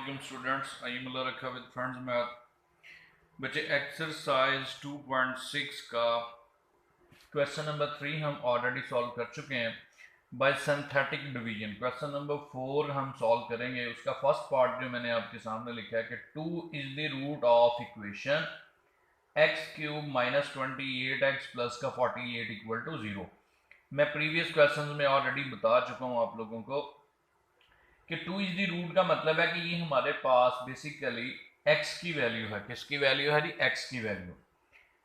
अस्सलाम students, I am रखा with friends math. बच्चे एक्सरसाइज 2.6 का क्वेश्चन नंबर 3 हम ऑलरेडी सॉल्व कर चुके हैं bye synthetic division. Question number 4 हम सॉल्व करेंगे। उसका फर्स्ट पार्ट जो मैंने आपके सामने लिखा है कि 2 is the root of equation x cube minus 28x plus का 48 इक्वल टू 0। मैं प्रीवियस क्वेश्चन में ऑलरेडी बता चुका हूँ आप लोगों को कि 2 इज द रूट का मतलब है कि ये हमारे पास बेसिकली x की वैल्यू है। किसकी वैल्यू है जी? x की वैल्यू।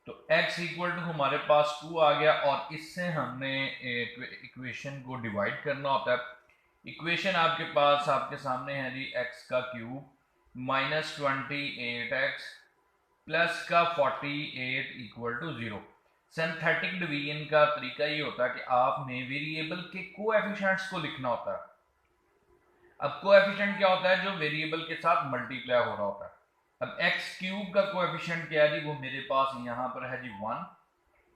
तो x इक्वल टू हमारे पास 2 आ गया और इससे हमने इक्वेशन को डिवाइड करना होता है। इक्वेशन आपके पास आपके सामने है जी x का क्यूब माइनस 28x प्लस का 48 इक्वल टू 0। सिंथेटिक डिवीजन का तरीका ये होता है कि आपने वेरिएबल के कोएफिशिएंट्स को लिखना होता है। अब कोएफिशिएंट क्या होता है? जो वेरिएबल के साथ मल्टीप्लाई हो रहा होता है। अब एक्स क्यूब का कोएफिशिएंट क्या है जी? वो मेरे पास यहाँ पर है जी 1।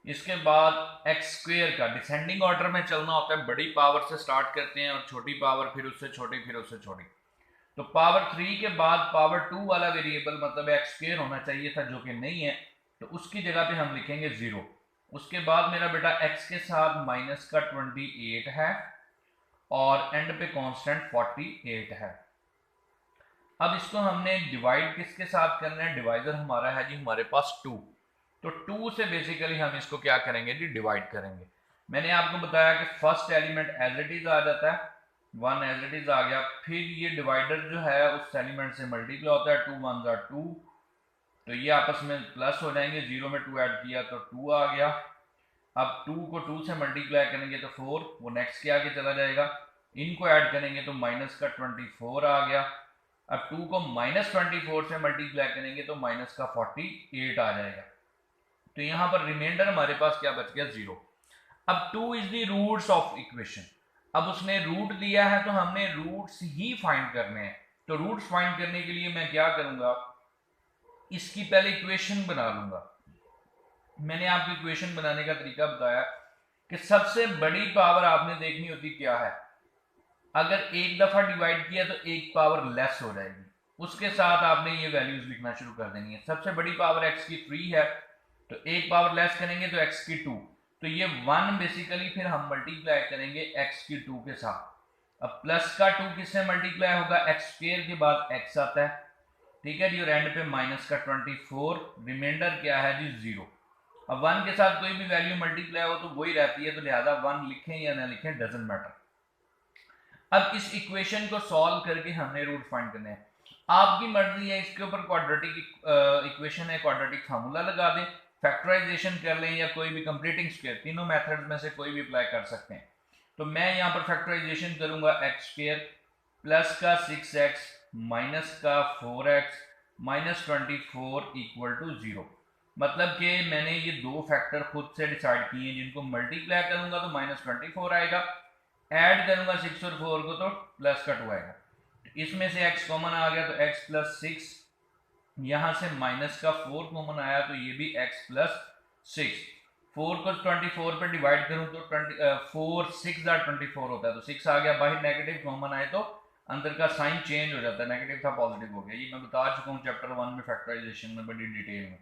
इसके बाद एक्स स्क्वेयर का डिसेंडिंग ऑर्डर में चलना होता है। बड़ी पावर से स्टार्ट करते हैं और छोटी पावर फिर उससे छोटी फिर उससे छोटी। तो पावर 3 के बाद पावर 2 वाला वेरिएबल मतलब एक्स स्क्वेयर होना चाहिए था, जो कि नहीं है, तो उसकी जगह पे हम लिखेंगे 0। उसके बाद मेरा बेटा एक्स के साथ माइनस का 28 है और एंड पे कांस्टेंट 48 है। अब इसको हमने डिवाइड किसके साथ करना है? डिवाइजर हमारा है जी हमारे पास 2। तो 2 से बेसिकली हम इसको क्या करेंगे जी? डिवाइड करेंगे। मैंने आपको बताया कि first element as it is आ जाता है, 1 एज इट इज आ गया। फिर ये डिवाइडर जो है उस एलिमेंट से मल्टीप्लाई होता है, 2 1 जा 2, तो ये आपस में प्लस हो जाएंगे। 0 में 2 ऐड किया तो 2 आ गया। अब 2 को 2 से मल्टीप्लाई करेंगे तो 4, वो नेक्स्ट के आगे चला जाएगा। इनको ऐड करेंगे तो माइनस का 24 आ गया। अब 2 को माइनस 24 से मल्टीप्लाई करेंगे तो माइनस का 48 आ जाएगा। तो यहां पर रिमाइंडर हमारे पास क्या बच गया? 0। अब 2 is the roots of equation. अब उसने रूट दिया है तो हमने रूट्स ही फाइंड करने हैं। तो रूट्स फाइंड करने के लिए मैं क्या करूंगा? इसकी पहले इक्वेशन बना लूंगा। मैंने आपको इक्वेशन बनाने का तरीका बताया कि सबसे बड़ी पावर आपने देखनी होती क्या है? अगर एक दफा डिवाइड किया तो एक पावर लेस हो जाएगी, उसके साथ आपने ये वैल्यूज लिखना शुरू कर देनी है। सबसे बड़ी पावर x की 3 है, तो एक पावर लेस करेंगे तो x की 2, तो ये 1 बेसिकली फिर हम मल्टीप्लाई करेंगे x की 2 के साथ। अब प्लस का 2 किससे मल्टीप्लाई होगा? x स्क्वायर के बाद x आता है, ठीक है जी, और एंड पे माइनस का 24, रिमाइंडर क्या है जी? 0। अब 1 के साथ कोई भी वैल्यू मल्टीप्लाई हो तो वही रहती है, तो लिहाजा 1 लिखें या ना लिखें डजंट मैटर। अब इस इक्वेशन को सॉल्व करके हमने रूट फाइंड करने हैं। आपकी मर्जी है, इसके ऊपर क्वाड्रेटिक इक्वेशन है, क्वाड्रेटिक फार्मूला लगा दें, फैक्टराइजेशन कर लें, या कोई भी कंप्लीटिंग स्क्वायर, तीनों मेथड्स में से कोई भी अप्लाई कर सकते हैं। तो मैं यहाँ पर फैक्टराइजेशन करूंगा एक्स स्क्वायर प्लस का 6x माइनस का 4x माइनस 24 इक्वल टू 0। मतलब कि मैंने ये दो फैक्टर खुद से डिसाइड किए, जिनको मल्टीप्लाई करूंगा तो माइनस 24 आएगा, ऐड करूंगा 6 और 4 को तो प्लस का 2 आएगा। इसमें से x कॉमन आ गया तो x प्लस 6, यहां से माइनस का 4 कॉमन आया तो ये भी x प्लस 6। 4 को 24 पे डिवाइड करूं तो 4 6 24 होता है, तो 6 आ गया। बाहर नेगेटिव कॉमन आए तो अंदर का साइन चेंज हो जाता है, नेगेटिव था पॉजिटिव हो गया। ये मैं बता चुका हूँ चैप्टर 1 में फैक्टराइजेशन में बड़ी डिटेल में।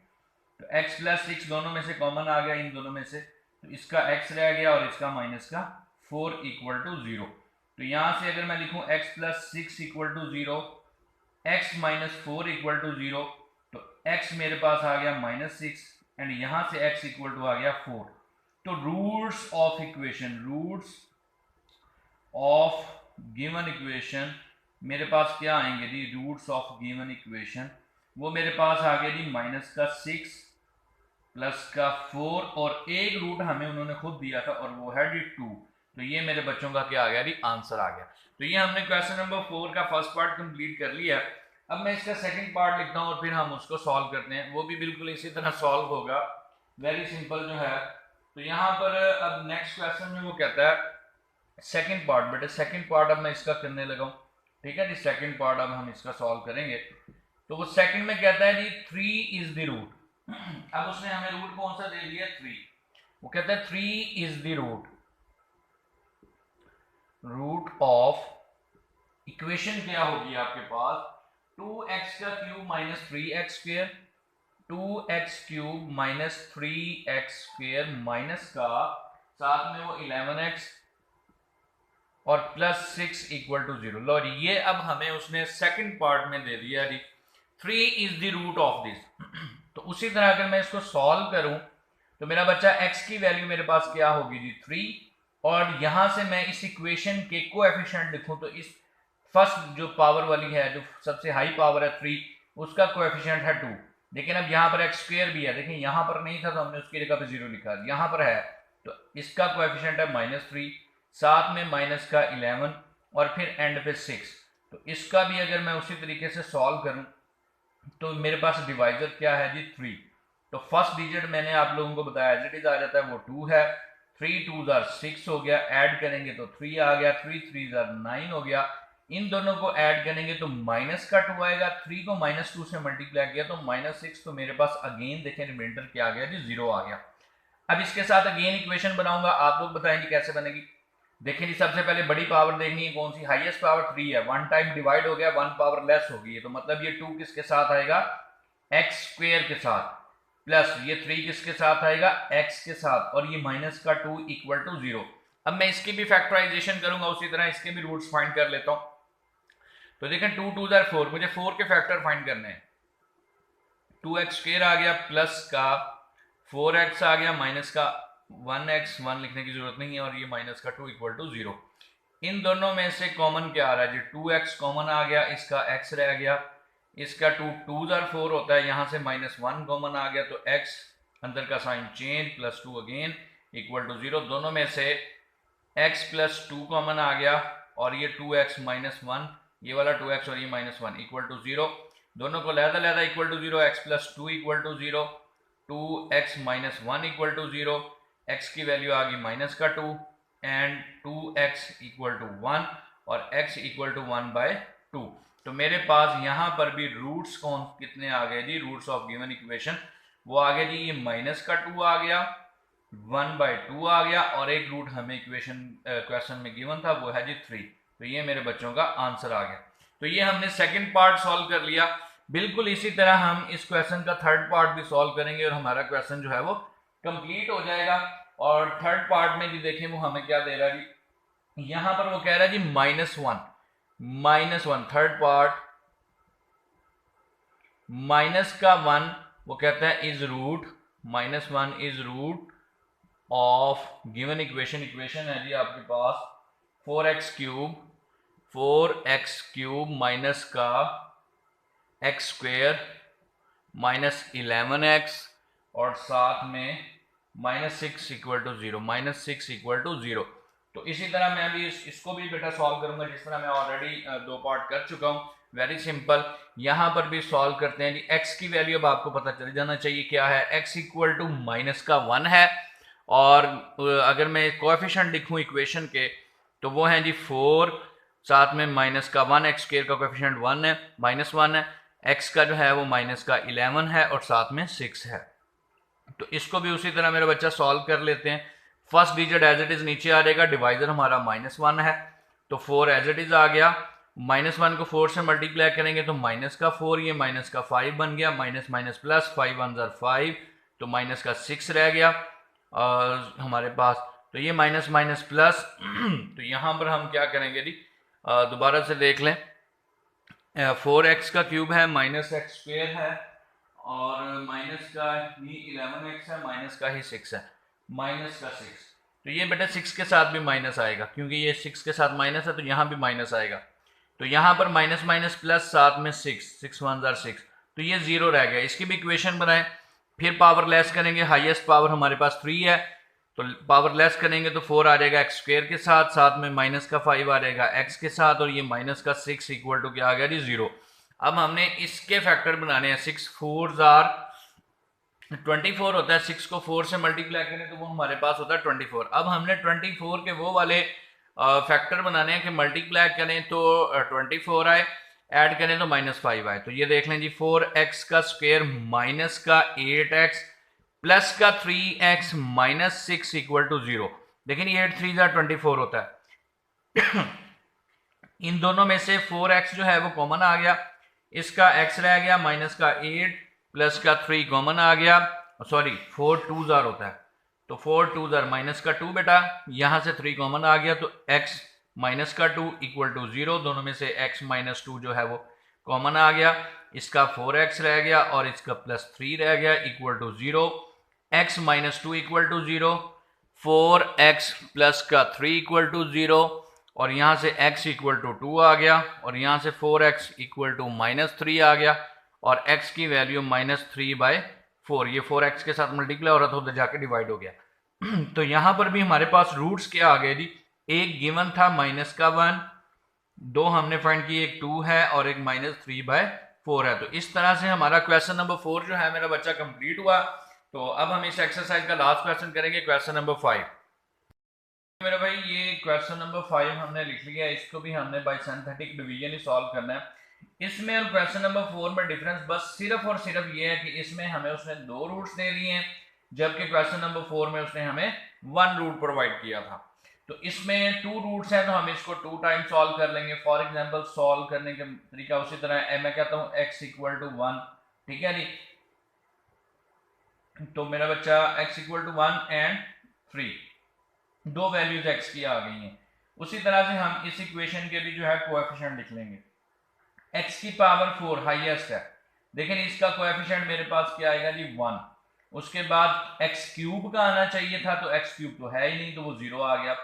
तो x प्लस 6 दोनों में से कॉमन आ गया, इन दोनों में से, तो इसका x रह गया और इसका माइनस का 4 इक्वल टू 0। तो यहां से अगर मैं लिखूं x plus 6 equal to 0, x minus 4 equal to 0, तो x मेरे पास आ गया माइनस 6 एंड यहां से x इक्वल टू आ गया 4। तो roots of equation, roots of given equation मेरे पास क्या आएंगे जी? रूट्स ऑफ गिवन इक्वेशन वो मेरे पास आ गया जी माइनस का 6 प्लस का 4, और एक रूट हमें उन्होंने खुद दिया था और वो है जी 2। तो ये मेरे बच्चों का क्या आ गया जी? आंसर आ गया। तो ये हमने क्वेश्चन नंबर 4 का फर्स्ट पार्ट कंप्लीट कर लिया। अब मैं इसका सेकंड पार्ट लिखता हूँ और फिर हम उसको सॉल्व करते हैं। वो भी बिल्कुल इसी तरह सॉल्व होगा, वेरी सिंपल जो है। तो यहाँ पर अब नेक्स्ट क्वेश्चन में वो कहता है सेकंड पार्ट, बेटे सेकंड पार्ट अब मैं इसका करने लगा हूँ, ठीक है जी। सेकंड पार्ट अब हम इसका सॉल्व करेंगे। तो वो सेकंड में कहता है जी 3 इज द रूट। अब उसने हमें रूट कौन सा दे दिया? 3। वो कहता है 3 is the root of equation क्या होगी आपके पास? 2x का cube minus 3x square, 2x cube minus 3x square minus का साथ में वो 11x और प्लस 6 इक्वल टू 0। लो जी, ये अब हमें उसने सेकंड पार्ट में दे दिया जी 3 is the root of this. तो उसी तरह अगर मैं इसको सॉल्व करूं तो मेरा बच्चा x की वैल्यू मेरे पास क्या होगी जी 3, और यहां से मैं इस इक्वेशन के कोएफिशिएंट लिखूं तो इस फर्स्ट जो पावर वाली है, जो सबसे हाई पावर है 3, उसका कोएफिशिएंट है 2। लेकिन अब यहाँ पर एक्स स्क्वेयर भी है, देखिए यहाँ पर नहीं था तो हमने उसकी जगह पे 0 लिखा, यहाँ पर है तो इसका कोएफिशिएंट है -3, साथ में माइनस का 11 और फिर एंड पे 6। तो इसका भी अगर मैं उसी तरीके से सॉल्व करूं तो मेरे पास डिवाइजर क्या है जी 3। तो फर्स्ट डिजिट मैंने आप लोगों को बताया एज इट इज आ जाता है वो 2 है, 3 2 6 हो गया, ऐड करेंगे तो 3 आ गया, 3 3 9 हो गया। इन दोनों को ऐड करेंगे तो माइनस का 2 आएगा, 3 को -2 से मल्टीप्लाई किया तो -6। तो मेरे पास अगेन देखें रिमाइंडर क्या आ गया जी 0 आ गया। अब इसके साथ अगेन इक्वेशन बनाऊंगा, आप लोग बताएंगे कैसे बनेगी। देखिए जी, सबसे पहले बड़ी पावर देखनी है कौन सी, हाईएस्ट पावर 3 है, 1 टाइम डिवाइड हो गया, 1 पावर लेस हो गई है, तो मतलब ये 2 किसके साथ आएगा, एक्स स्क्वेयर के साथ, प्लस ये 3 किसके साथ आएगा, एक्स के साथ, और ये माइनस का 2 इक्वल टू 0। अब मैं इसकी भी फैक्टराइजेशन करूंगा, उसी तरह इसके भी रूट्स फाइंड कर लेता हूं। तो देखें 2 2 4, मुझे 4 के फैक्टर फाइंड करने हैं। 2x स्क्वेयर आ गया प्लस का 4x आ गया माइनस का 1x, 1 लिखने की जरूरत नहीं है, और ये माइनस का 2 इक्वल टू 0। इन दोनों में से कॉमन क्या आ रहा है जी, 2x कॉमन आ गया, इसका x रह गया, इसका 2 2 4 होता है, यहां से -1 कॉमन आ गया तो x अंदर का sign change, plus 2 again equal to 0। दोनों में से x प्लस 2 कॉमन आ गया, और ये 2x -1, ये वाला 2x और ये -1 इक्वल टू 0। दोनों को लहदा equal to 0, x plus 2 equal to 0, 2x -1 equal to 0, x की वैल्यू आ गई माइनस का 2 एंड 2x इक्वल टू 1 और x इक्वल टू 1/2। तो मेरे पास यहाँ पर भी रूट्स कौन कितने आ गए जी, रूट्स ऑफ गिवन इक्वेशन वो आ गए जी, ये माइनस का 2 आ गया, 1/2 आ गया, और एक रूट हमें इक्वेशन क्वेश्चन में गिवन था वो है जी 3। तो ये मेरे बच्चों का आंसर आ गया। तो ये हमने सेकंड पार्ट सॉल्व कर लिया। बिल्कुल इसी तरह हम इस क्वेश्चन का थर्ड पार्ट भी सॉल्व करेंगे और हमारा क्वेश्चन जो है वो कंप्लीट हो जाएगा। और थर्ड पार्ट में भी देखें वो हमें क्या दे रहा है जी, यहां पर वो कह रहा है जी -1, थर्ड पार्ट माइनस का 1, वो कहता है is root, -1 is root of given equation है जी आपके पास 4x क्यूब माइनस का x स्क्वेयर माइनस 11x और साथ में -6 इक्वल टू 0, तो इसी तरह मैं भी इसको भी बेटा सॉल्व करूंगा जिस तरह मैं ऑलरेडी 2 पार्ट कर चुका हूं। वेरी सिंपल, यहां पर भी सॉल्व करते हैं जी। x की वैल्यू अब आपको पता चल जाना चाहिए क्या है, x इक्वल टू -1 है, और अगर मैं कोएफिशिएंट लिखूं इक्वेशन के तो वो है जी 4, साथ में माइनस का 1, एक्स स्क्वायर का कोएफिशिएंट 1 है, -1 है, x का जो है वो माइनस का 11 है और साथ में 6 है। तो इसको भी उसी तरह मेरा बच्चा सॉल्व कर लेते हैं। First digit as it is नीचे आ जाएगा, डिवाइजर हमारा -1 है तो 4 एज इट इज आ गया, -1 को 4 से मल्टीप्लाई करेंगे तो माइनस का 4, ये माइनस का 5 बन गया, माइनस माइनस प्लस, 5 1 5, तो माइनस का 6 रह गया और हमारे पास, तो ये माइनस माइनस प्लस तो यहाँ पर हम क्या करेंगे जी, दोबारा से देख लें, 4x का क्यूब है, -x स्क्वेयर है, और माइनस का ही 11x है, माइनस का ही 6 है, माइनस का 6। तो ये बेटा 6 के साथ भी माइनस आएगा, क्योंकि ये 6 के साथ माइनस है तो यहाँ भी माइनस आएगा। तो यहाँ पर माइनस माइनस प्लस, साथ में 6 1 6, तो ये 0 रह गया। इसकी भी इक्वेशन बनाएं, फिर पावर लेस करेंगे, हाईएस्ट पावर हमारे पास 3 है तो पावर लेस करेंगे तो 4 आ जाएगा एक्स स्क्वेयर के साथ, साथ में माइनस का 5 आ जाएगा एक्स के साथ, और ये माइनस का 6 इक्वल टू क्या आ गया जी 0। अब हमने इसके फैक्टर बनाने हैं, 6 4 24 होता है, 6 को 4 से मल्टीप्लाई करें तो वो हमारे पास होता है 24। अब हमने 24 के वो वाले फैक्टर बनाने हैं कि मल्टीप्लाई करें तो 24 आए, ऐड करें तो -5 आए। तो ये देख लें जी, 4x का स्क्वायर माइनस का 8x प्लस का 3x माइनस 6 इक्वल टू 0। लेकिन ये 8 3 24 होता है इन दोनों में से 4x जो है वो कॉमन आ गया, इसका x रह गया माइनस का 8 प्लस का 3 कॉमन आ गया, सॉरी 4 2 जार होता है, तो 4 2 जार माइनस का 2 बेटा, यहां से 3 कॉमन आ गया तो x माइनस का 2 इक्वल टू 0, दोनों में से x माइनस 2 जो है वो कॉमन आ गया, इसका 4x रह गया और इसका प्लस 3 रह गया equal to 0, x minus 2 equal to 0, 4x plus का 3 इक्वल टू 0 और यहाँ से x इक्वल टू 2 आ गया और यहाँ से 4x इक्वल टू माइनस 3 आ गया और x की वैल्यू माइनस 3/4, ये 4x के साथ मल्टीप्लाई हो रहा था उधर जाके डिवाइड हो गया। तो यहाँ पर भी हमारे पास रूट्स क्या आ गए जी, एक गिवन था माइनस का 1, दो हमने फाइंड किए, एक 2 है और एक माइनस 3/4 है। तो इस तरह से हमारा क्वेश्चन नंबर 4 जो है मेरा बच्चा कंप्लीट हुआ। तो अब हम इस एक्सरसाइज का लास्ट क्वेश्चन करेंगे, क्वेश्चन नंबर 5। मेरा भाई ये क्वेश्चन नंबर 5 हमने लिख लिया, इसको भी हमने बाय सिंथेटिक डिवीजन ही सॉल्व करना है। इसमें और क्वेश्चन नंबर 4 में डिफरेंस बस सिर्फ और सिर्फ ये है कि इसमें हमें उसने 2 रूट्स दे दिए हैं, जबकि क्वेश्चन नंबर 4 में उसने हमें 1 रूट प्रोवाइड किया था। तो इसमें 2 रूट्स हैं तो हम इसको 2 टाइम सॉल्व कर लेंगे। फॉर एग्जांपल सॉल्व करने का तरीका उसी तरह है, मैं कहता हूँ x इक्वल टू 1, ठीक है जी, तो मेरा बच्चा x इक्वल टू 1 एंड 3, दो वैल्यूज x की आ गई हैं। उसी तरह से हम इस इक्वेशन के भी जो है कोएफिशिएंट लिख लेंगे। x की पावर 4 हाईएस्ट है, लेकिन इसका कोएफिशिएंट मेरे पास क्या आएगा जी 1। उसके बाद x क्यूब का आना चाहिए था, तो x क्यूब तो है ही नहीं तो वो 0 आ गया।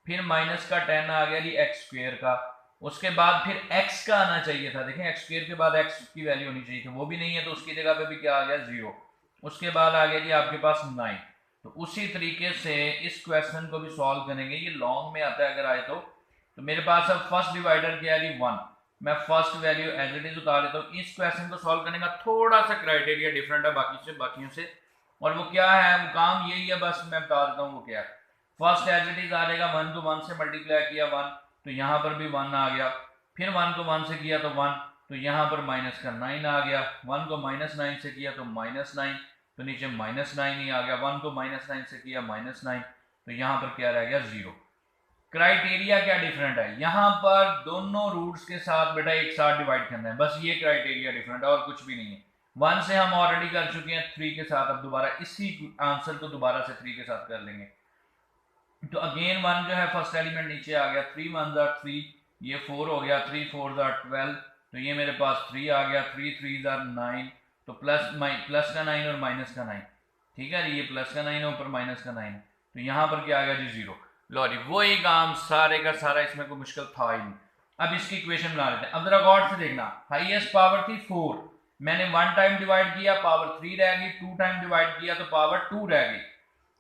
फिर माइनस का 10 आ गया जी x स्क्वायर का। उसके बाद फिर x का आना चाहिए था, देखें x स्क्वायर के बाद x की वैल्यू होनी चाहिए थी, वो भी नहीं है तो उसकी जगह पे भी क्या आ गया 0। उसके बाद आ गया जी आपके पास 9। तो उसी तरीके से इस क्वेश्चन को भी सॉल्व करेंगे, ये लॉन्ग में आता है अगर आए तो मेरे पास अब फर्स्ट डिवाइडर क्या है जी 1, मैं first value as it is उतार लेता हूँ। इस क्वेश्चन को सॉल्व करने का थोड़ा सा क्राइटेरिया डिफरेंट है बाकियों से, और वो क्या है, वो काम यही है, बस मैं बता देता हूँ वो क्या है। फर्स्ट एज इट इज आ जाएगा, 1 को 1 से मल्टीप्लाई किया 1, तो यहाँ पर भी 1 आ गया। फिर 1 को 1 से किया तो 1, तो यहाँ पर माइनस का 9 आ गया। 1 को माइनस 9 से किया तो माइनस 9, तो नीचे माइनस 9 ही आ गया। 1 को माइनस 9 से किया माइनस 9, तो यहाँ पर क्या रह गया 0। क्राइटेरिया क्या डिफरेंट है, यहाँ पर दोनों रूट्स के साथ बेटा एक साथ डिवाइड करना है, बस ये क्राइटेरिया डिफरेंट है और कुछ भी नहीं है। 1 से हम ऑलरेडी कर चुके हैं 3 के साथ, अब दोबारा इसी आंसर को दोबारा से 3 के साथ कर लेंगे। तो अगेन 1 जो है फर्स्ट एलिमेंट नीचे आ गया, 3 1 जार 3, ये 4 हो गया, 3 4 जार 12, तो ये मेरे पास 3 आ गया, 3 3 जार 9, तो प्लस का 9 और माइनस का 9, ठीक है जी, ये प्लस का 9 है ऊपर माइनस का 9, तो यहाँ पर क्या आ गया जी 0। लो जी वही काम सारे का सारा, इसमें कोई मुश्किल था ही नहीं। अब इसकी इक्वेशन बना लेते हैं। अब जरा गौर से देखना, हाईएस्ट पावर थी 4, मैंने 1 टाइम डिवाइड किया पावर 3 रह गई, 2 टाइम डिवाइड किया तो पावर 2 रह गई।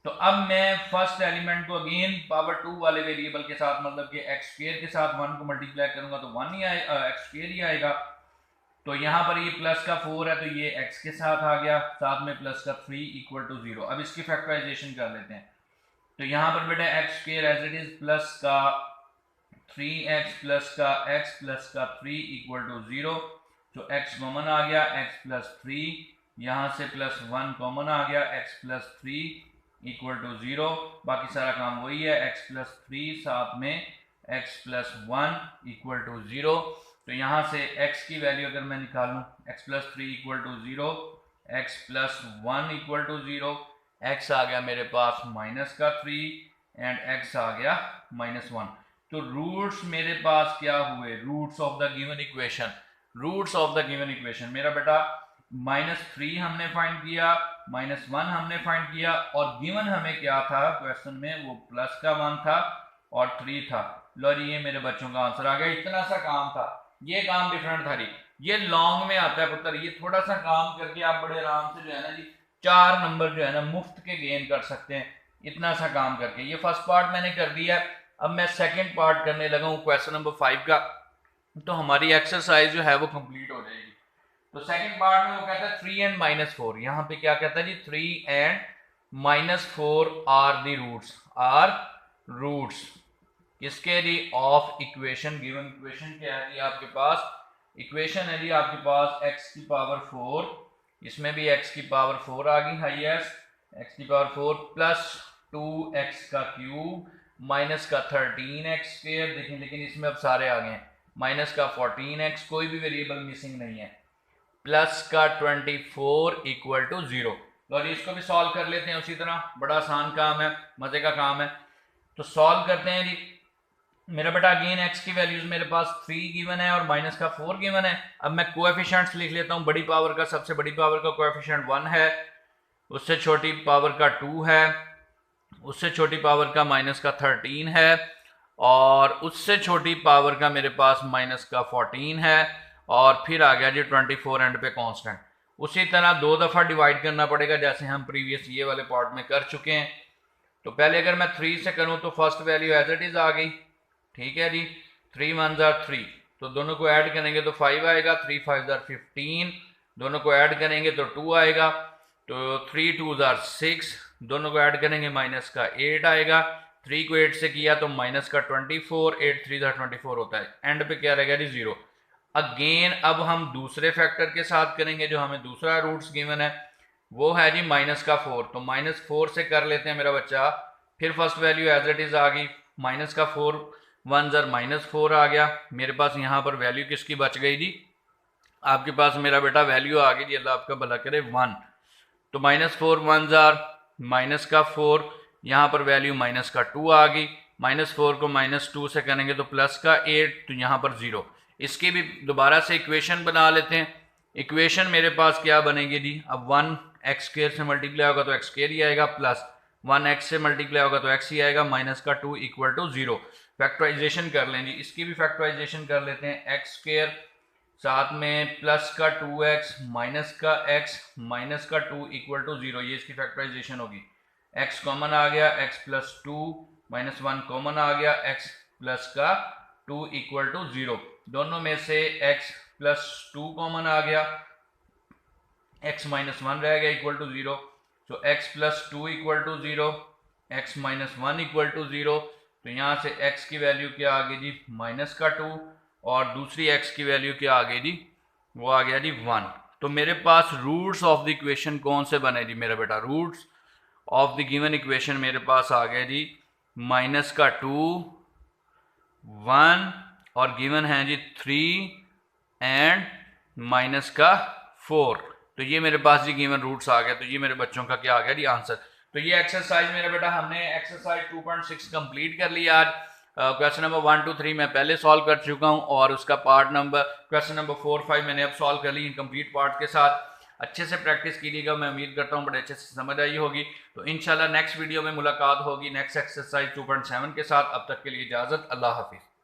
तो अब मैं फर्स्ट एलिमेंट को अगेन पावर 2 वाले वेरिएबल के साथ, मतलब कि एक्स स्क्वायर के साथ 1 को मल्टीप्लाई करूंगा तो 1 ही आएगा, एक्स स्क्वायर ही आएगा। तो यहाँ पर ये प्लस का 4 है तो ये x के साथ आ गया, साथ में प्लस का 3 इक्वल टू 0। अब इसकी फैक्टराइजेशन कर लेते हैं। तो यहाँ पर बेटा x square as it is plus का 3x प्लस का x प्लस का 3 इक्वल टू 0, तो x कॉमन आ गया, x प्लस 3, यहाँ से प्लस 1 कॉमन आ गया, x प्लस 3 इक्वल टू 0, बाकी सारा काम वही है, x प्लस 3 साथ में x प्लस 1 इक्वल टू 0। तो यहाँ से x की वैल्यू अगर मैं निकालूं, x plus 3 equal to 0, x plus 1 equal to 0, x आ गया मेरे पास माइनस का 3 एंड x आ गया माइनस 1। तो रूट्स मेरे पास क्या हुए, roots of the given equation, roots of the given equation मेरा बेटा -3 हमने फाइंड किया, -1 हमने फाइंड किया, और गिवन हमें क्या था क्वेश्चन में, वो प्लस का 1 था और 3 था। लो जी ये मेरे बच्चों का आंसर आ गया, इतना सा काम था, ये काम डिफरेंट था जी, ये लॉन्ग में आता है पुत्र, ये थोड़ा सा काम करके आप बड़े आराम से जो है ना जी 4 नंबर जो है ना मुफ्त के गेन कर सकते हैं, इतना सा काम करके। ये फर्स्ट पार्ट मैंने कर दिया, अब मैं सेकंड पार्ट करने लगा हूँ क्वेश्चन नंबर 5 का, तो हमारी एक्सरसाइज जो है वो कंप्लीट हो जाएगी। तो सेकंड पार्ट में वो कहता है 3 एंड -4, यहाँ पे क्या कहता है जी 3 and -4 are the roots, are roots किसके जी, ऑफ इक्वेशन। गिवन इक्वेशन क्या है जी आपके पास, इक्वेशन है जी आपके पास x की पावर 4, इसमें भी x की पावर 4 आ गई हाईएस्ट, x की पावर 4 प्लस 2x का क्यूब माइनस का 13x स्क्वायर, देखें लेकिन इसमें अब सारे आ गए हैं, माइनस का 14x, कोई भी वेरिएबल मिसिंग नहीं है, प्लस का 24 इक्वल टू 0। और इसको भी सॉल्व कर लेते हैं उसी तरह, बड़ा आसान काम है, मजे का काम है। तो सॉल्व करते हैं जी। मेरा बेटा अगेन x की वैल्यूज मेरे पास 3 गिवन है और माइनस का 4 गिवन है। अब मैं कोएफिशिएंट्स लिख लेता हूँ। बड़ी पावर का, सबसे बड़ी पावर का कोएफिशिएंट 1 है, उससे छोटी पावर का 2 है, उससे छोटी पावर का माइनस का 13 है, और उससे छोटी पावर का मेरे पास माइनस का 14 है, और फिर आ गया जी 24 एंड पे कांस्टेंट। उसी तरह 2 दफ़ा डिवाइड करना पड़ेगा जैसे हम प्रीवियस ये वाले पार्ट में कर चुके हैं। तो पहले अगर मैं 3 से करूं तो first value as it is आ गई, ठीक है जी। 3 1 जार 3, तो दोनों को ऐड करेंगे तो 5 आएगा, 3 5 जार 15, दोनों को ऐड करेंगे तो 2 आएगा, तो 3 2 जार 6, दोनों को ऐड करेंगे माइनस का 8 आएगा, 3 को 8 से किया तो माइनस का 24, 8 3 जार 24 होता है, एंड पे क्या रहेगा जी 0। अगेन अब हम दूसरे फैक्टर के साथ करेंगे, जो हमें दूसरा रूट्स गिवन है वो है जी माइनस का 4, तो माइनस 4 से कर लेते हैं मेरा बच्चा। फिर first value as it is आ गई, माइनस का 4 1 जार माइनस 4 आ गया। मेरे पास यहाँ पर वैल्यू किसकी बच गई जी? आपके पास मेरा बेटा वैल्यू आ गई जी, अल्लाह आपका भला करे, 1। तो माइनस 4 1 जार माइनस का 4, यहाँ पर वैल्यू माइनस का 2 आ गई। माइनस 4 को माइनस 2 से करेंगे तो प्लस का 8, तो यहाँ पर 0। इसकी भी दोबारा से इक्वेशन बना लेते हैं। इक्वेशन मेरे पास क्या बनेगी जी? अब 1 एक्स स्क्वायर से मल्टीप्लाई होगा तो एक्स स्क्वायर ही आएगा, प्लस 1 एक्स से मल्टीप्लाई होगा तो एक्स ही आएगा, माइनस का 2 इक्वल टू 0। फैक्टराइजेशन कर लें जी, इसकी भी फैक्टराइजेशन कर लेते हैं। एक्स स्क्वायर साथ में प्लस का 2x माइनस का x माइनस का 2 इक्वल टू 0, ये इसकी फैक्टराइजेशन होगी। x कॉमन आ गया, x प्लस 2 माइनस 1 कॉमन आ गया, x प्लस का 2 इक्वल टू 0। दोनों में से x प्लस 2 कॉमन आ गया, x माइनस 1 रह गया इक्वल टू 0। तो x plus 2 equal to 0, x minus 1 equal to 0। तो यहाँ से x की वैल्यू क्या आ गई जी? माइनस का 2, और दूसरी x की वैल्यू क्या आ गई जी? वो आ गया जी 1। तो मेरे पास रूट्स ऑफ द इक्वेशन कौन से बने जी मेरा बेटा? Roots of the given equation मेरे पास आ गए जी माइनस का 2 1 और गिवन है जी 3 एंड माइनस का 4। तो ये मेरे पास जी गिवन रूट्स आ गए। तो ये मेरे बच्चों का क्या आ गया जी? आंसर। तो ये एक्सरसाइज मेरा बेटा हमने एक्सरसाइज 2.6 कंप्लीट कर लिया आज। क्वेश्चन नंबर 1 2 3 मैं पहले सॉल्व कर चुका हूं, और उसका पार्ट नंबर क्वेश्चन नंबर 4 5 मैंने अब सॉल्व कर ली कंप्लीट पार्ट के साथ। अच्छे से प्रैक्टिस कीजिएगा, मैं उम्मीद करता हूं बड़े अच्छे से समझ आई होगी। तो इंशाल्लाह नेक्स्ट वीडियो में मुलाकात होगी नेक्स्ट एक्सरसाइज 2.7 के साथ। अब तक के लिए इजाज़त, अल्लाह हाफिज़।